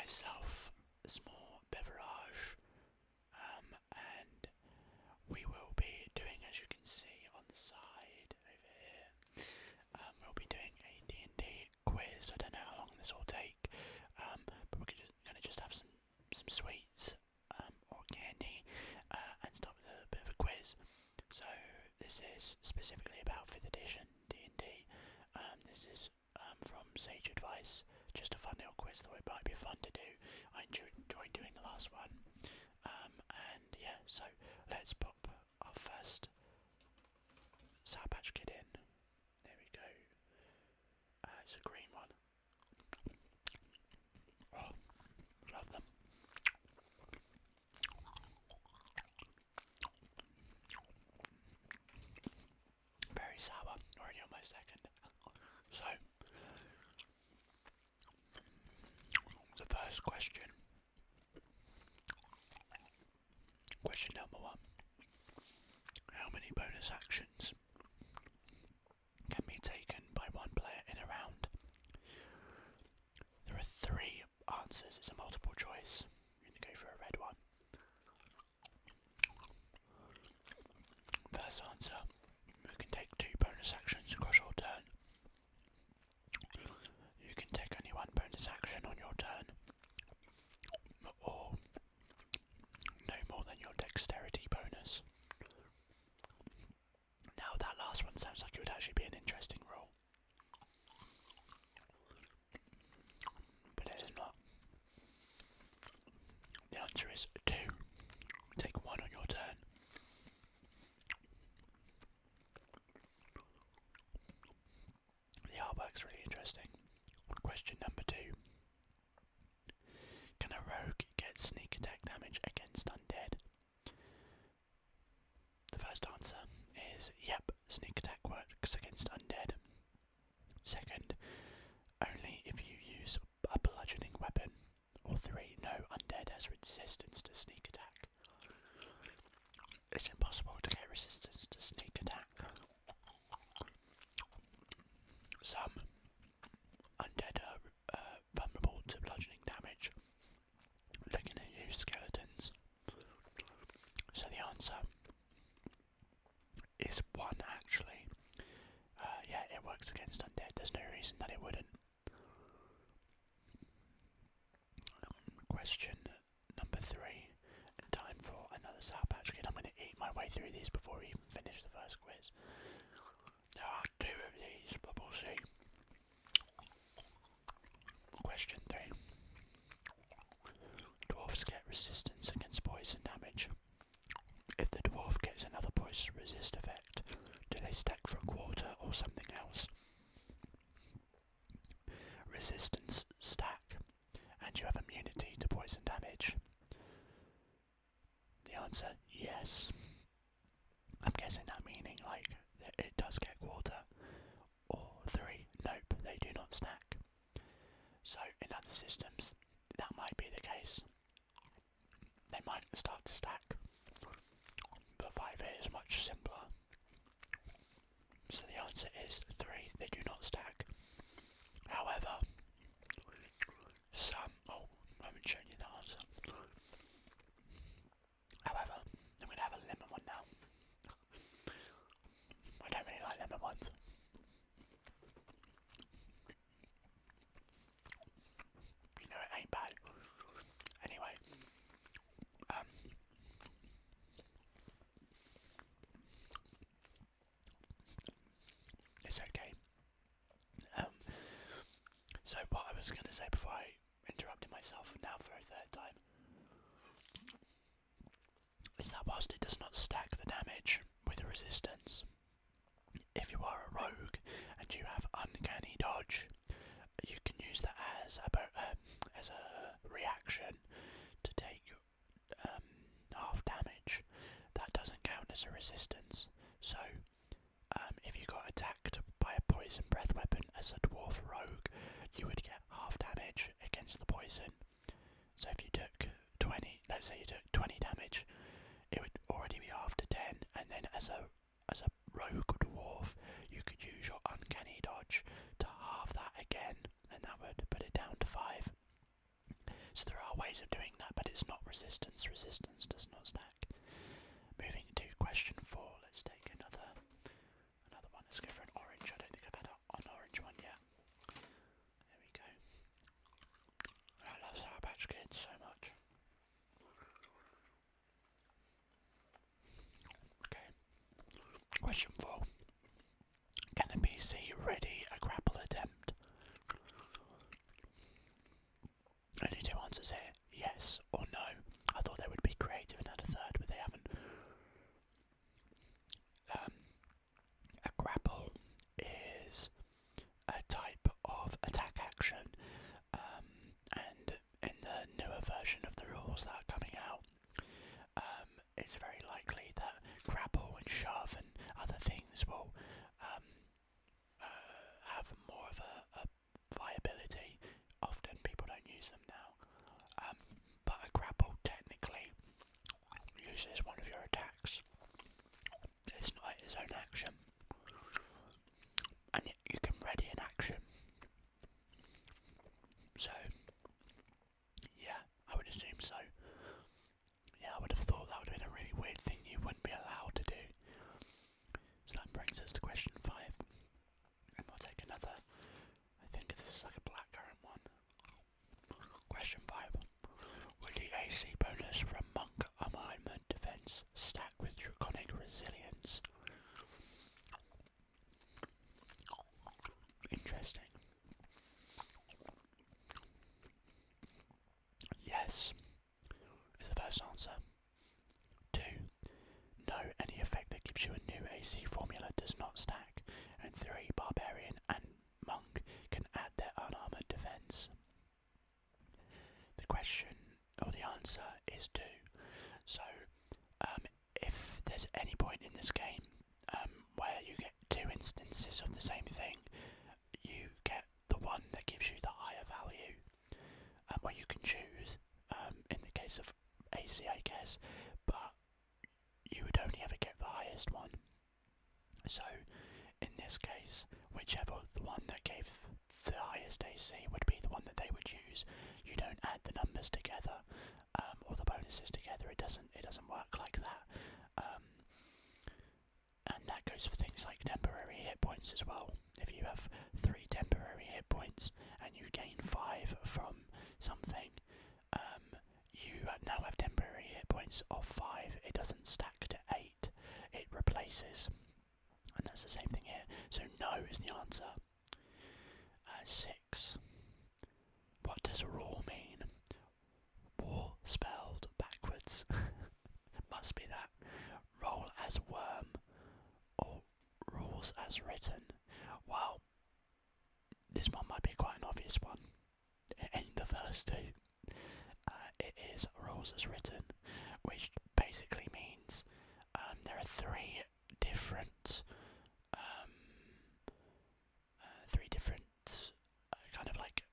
myself a small beverage, and we will be doing, as you can see on the side over here, we'll be doing a D&D quiz. I don't know how long this will take, but we're going to just have some sweets or candy and start with a bit of a quiz. So this is specifically about 5th edition D&D. This is from Sage Advice, just a fun little quiz that might be fun to do. I enjoyed doing the last one. And yeah, so let's pop our first Sour Patch Kid in. There we go. It's a green one. Oh, love them. Very sour, already on my second. So, the first question. Question number 1. How many bonus actions can be taken by one player in a round? There are 3 answers. It's a multiple choice. I'm going to go for a red one. First answer. You can take 2 bonus actions across your turn. You can take only 1 bonus action on your turn, or no more than your dexterity bonus. Now that last one sounds like it would actually be an interesting rule, but it is not. The answer is 2. Take 1 on your turn. The artwork's really interesting. Question number 2. Can a rogue get sneak attack damage against undead? The first answer is yep, sneak attack works against undead. Second, only if you use a bludgeoning weapon. Or 3, no undead has resistance to sneak attack. It's impossible to get resistance to sneak attack. Some undead are vulnerable to bludgeoning damage. Looking at you, skeletons. So the answer is 1 actually. Yeah, it works against undead. There's no reason that it wouldn't. Question number 3. Time for another Sour Patch Kid. I'm going to eat my way through these before we even finish the first quiz. There are 2 of these, but we'll see. Question 3. Dwarves get resistance against poison damage. If the dwarf gets another poison resist effect, do they stack for a quarter or something else? Resistance stack, and you have immunity to poison damage. The answer, yes. I'm guessing that meaning like that it does get quarter. Or 3, nope, they do not stack. So in other systems, that might be the case. They might start to stack. But 5e is much simpler. So the answer is 3, they do not stack. However, some... Oh, I haven't shown you the answer. However, I'm going to have a lemon one now. I don't really like lemon ones. You know, it ain't bad. Anyway, it's okay. So what I was going to say before I interrupted myself now for a 3rd time is that whilst it does not stack the damage with a resistance, if you are a rogue and you have uncanny dodge, you can use that as a reaction to take half damage. That doesn't count as a resistance. So if you got attacked by a poison breath weapon as a dwarf rogue, you would get half damage against the poison. So if you took 20, let's say you took 20 damage, it would already be half to 10, and then as a rogue dwarf, you could use your uncanny dodge to halve that again, and that would put it down to 5. So ways of doing that, but it's not resistance. Resistance does not stack. Moving to question 4. Let's take another one. Let's go for an orange. I don't think I've had an orange one yet. There we go. I love Sour Patch Kids so much. Okay. Question 4. Can a PC ready a grapple attempt? Only 2 answers here, yes or no. I thought they would be creative and add a third, but they haven't. A grapple is a type of attack action, and in the newer version of the rules that are coming out, it's very likely that grapple and shove and other things will have more of a viability. Often people don't use them now, but a grapple technically uses one of your attacks. It's not its own action, and yet you can ready an action. So, yeah, I would assume so. Yeah, I would have thought that would have been a really weird thing you wouldn't be allowed to do. So that brings us to question 5. And we'll take another. I think this is like a blackcurrant one. Question 5. Will the AC bonus from Monk Alignment Defense stack with Draconic Resilience? Interesting. Yes is the first answer. 2. No, any effect that gives you a new AC formula does not stack. And 3. Barbarian and Monk can add their unarmored defense. The question, or the answer, is 2. So, if there's any point in this game where you get 2 instances of the same thing, you get the one that gives you the higher value, or you can choose, in the case of AC, I guess, but you would only ever get the highest one. So, in this case, whichever the one that gave the highest AC would be the one that they would use. You don't add the numbers together, or the bonuses together. It doesn't work like that. And that goes for things like temporary hit points as well. If you have 3 temporary hit points and you gain 5 from something, you now have temporary hit points of 5. It doesn't stack to 8. It replaces. And that's the same thing here. So no is the answer. 6. What does raw mean? War spelled backwards. Must be that. Roll as worm or rules as written. Well, this one might be quite an obvious one. It ain't the first 2. It is rules as written, which basically means there are 3 different kind of like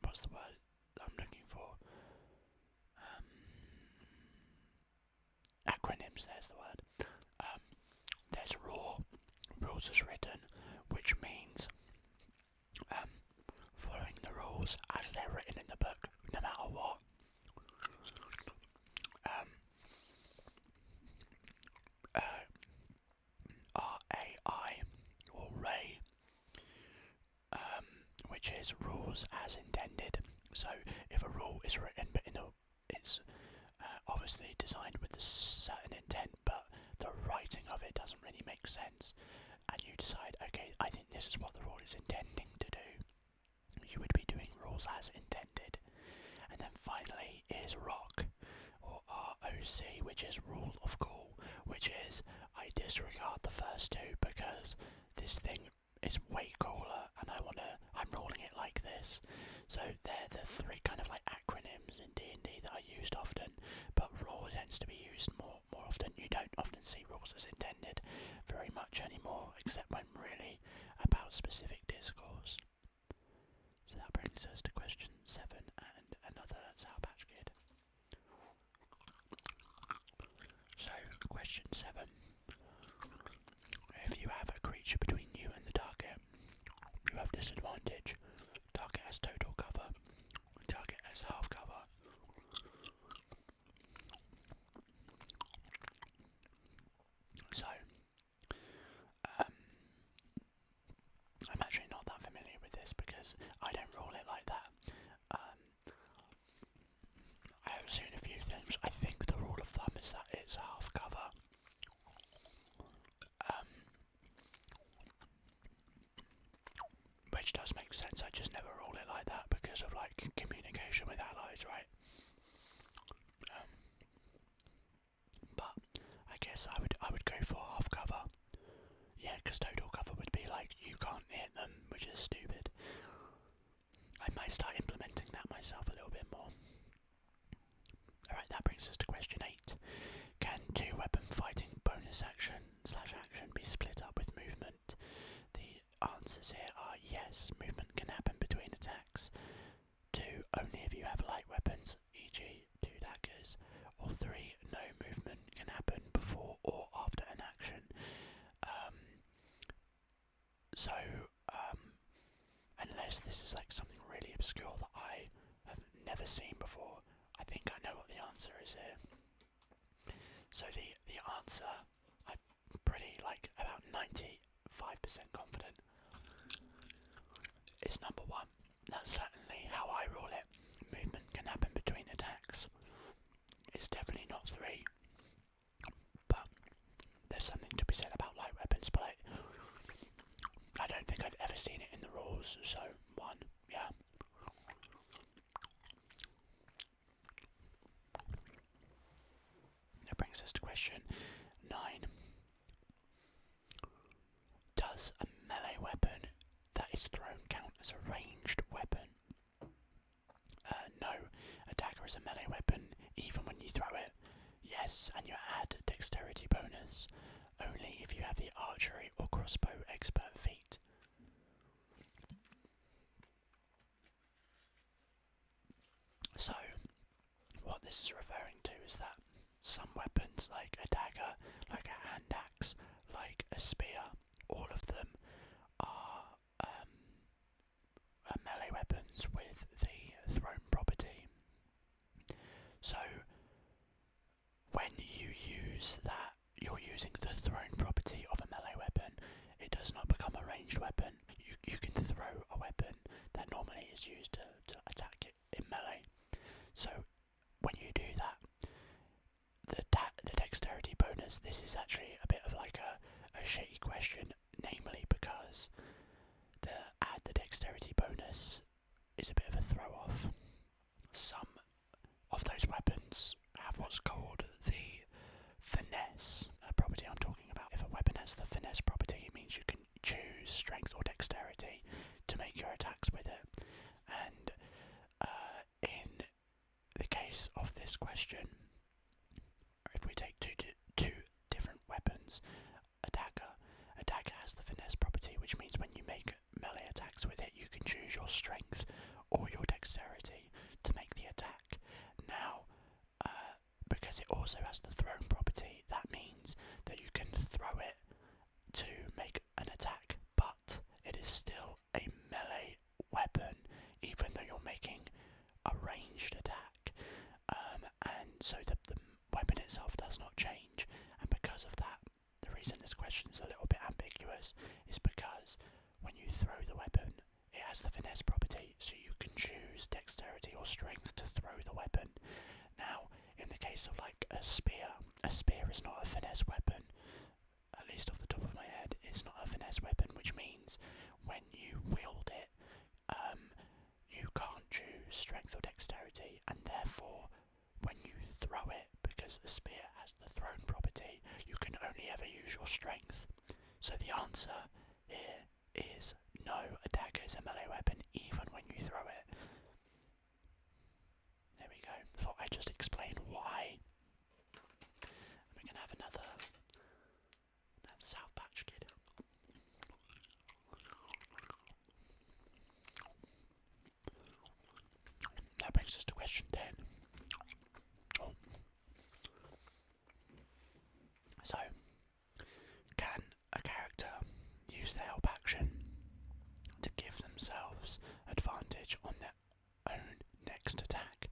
what's the word I'm looking for? Acronyms. There's the word. There's raw, rules as written, which means following the rules as they're written in the book, no matter what. RAI or Ray, which is rules as intended. So if a rule is written but it's obviously designed with a certain intent, but the writing of it doesn't really make sense, and you decide, okay, I think this is what the rule is intending to do, you would be doing rules as intended. And then finally is ROC, or ROC, which is rule of cool, which is I disregard the first 2 because this thing is way cooler and I'm ruling it like this. So they're the 3 kind of like acronyms in D&D that are used often, but rule tends to be used more often. You don't often see rules as intended very much anymore, except when really about specific discourse. So that brings us to question 7 and another Sour Patch Kid. So, question 7. If you have a creature between you and the target, you have disadvantage. Target has total cover. Target has half cover. because I don't rule it like that. I have seen a few things. I think the rule of thumb is that it's half cover. Which does make sense. I just never rule it like that because of like communication with allies, right? But I guess I would go for half cover. Yeah, because total cover would be like you can't hit them, which is stupid. I might start implementing that myself a little bit more. Alright, that brings us to question 8. Can two weapon fighting bonus action/action be split up with movement? The answers here are yes, movement can happen between attacks. 2, only if you have light weapons, e.g. 2 daggers. Or 3, no movement can happen before or after an action. Unless this is like something really obscure that I have never seen before, I think I know what the answer is here. So the answer, I'm pretty like about 95% confident, is number 1. That's certainly how I rule it. Movement can happen between attacks. It's definitely not 3. But there's something to be said about light weapons, but I don't think I've ever seen it in the rules, so 1, yeah. That brings us to question 9. Does a melee weapon that is thrown count as a ranged weapon? No, a dagger is a melee weapon even when you throw it. Yes, and you add dexterity bonus, only if you have the archery or crossbow expert feat. So, what this is referring to is that some weapons, like a dagger, like a hand axe, like a spear, all of them are melee weapons with the thrown property. So, when you use that, you're using the thrown property of a melee weapon. It does not become a ranged weapon. You can throw a weapon that normally is used to attack it in melee. So when you do that, the dexterity bonus, this is actually a bit of like a shitty question, namely because add the dexterity bonus is a bit of a throw off. Some of those weapons have what's called the finesse property I'm talking about. If a weapon has the finesse property, it means you can choose strength or dexterity to make your attacks with it. And in the case of this question, if we take two different weapons, a dagger has the finesse property, which means when you make melee attacks with it, you can choose your strength or your dexterity to make the attack. Now, because it also has the thrown property, that means that you can throw it to make an attack, but it is still a melee weapon, even though you're making a ranged attack. And so the weapon itself does not change, and because of that, the reason this question is a little bit ambiguous is because when you throw the weapon, it has the finesse property, so you can choose dexterity or strength to throw the weapon. Now, in the case of like a spear is not a finesse weapon, at least off the top of my head, it's not a finesse weapon, which means when you wield it, you can't choose strength or dexterity, and therefore, when you throw it, because the spear has the thrown property, you can only ever use your strength. So the answer here is no, a dagger is a melee weapon even when you throw it. There we go. Thought I'd just explain why. And we're gonna have another South Patch Kid. That brings us to question 10. Oh. So, can a character use their help action to give themselves advantage on their own next attack?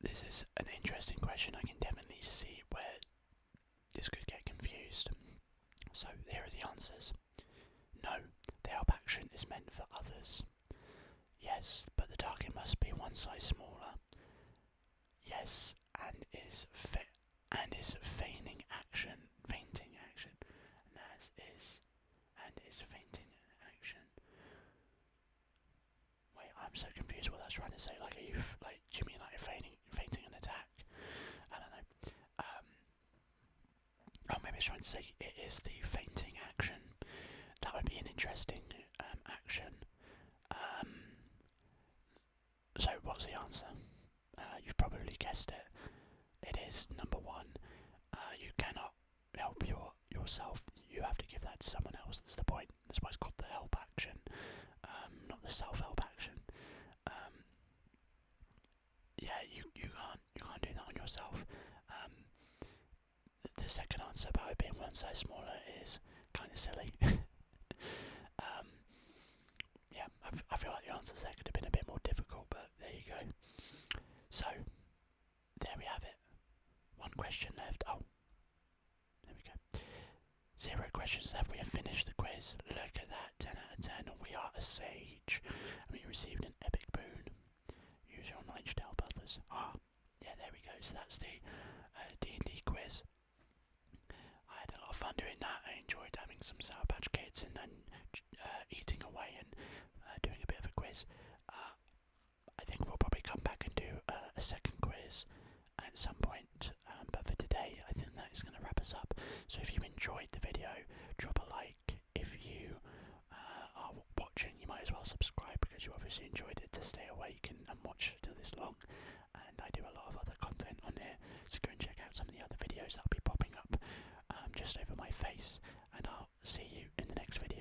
This is an interesting question. I can definitely see where this could get confused. So here are the answers. No, size smaller. Yes, and is feigning action, fainting action, and is fainting action. Wait, I'm so confused what that's trying to say. Like, do you mean like fainting an attack? I don't know. Maybe it's trying to say it is the fainting action. That would be an interesting action. So what's the answer? You've probably guessed it. It is number 1. You cannot help yourself. You have to give that to someone else. That's the point. That's why it's called the help action, not the self-help action. Yeah, you can't do that on yourself. The second answer about it being one size smaller is kind of silly. Yeah, I feel like the answers there could have been a bit more difficult, but there you go. So, there we have it. 1 question left. Oh, there we go. 0 questions left. We have finished the quiz. Look at that, 10 out of 10. We are a sage. And we received an epic boon. Use your knowledge to help others. Yeah, there we go. So that's the D&D quiz. I had a lot of fun doing that. I enjoyed having some Sour Patch Kids and then eating away and doing a bit of a quiz. I think we'll probably come back and do a second quiz at some point, but for today I think that is going to wrap us up. So if you enjoyed the video, drop a like. If you are watching, you might as well subscribe, because you obviously enjoyed it to stay awake and watch till this long. And I do a lot of other content on here, so go and check out some of the other videos that will be popping up just over my face, and I'll see you in the next video.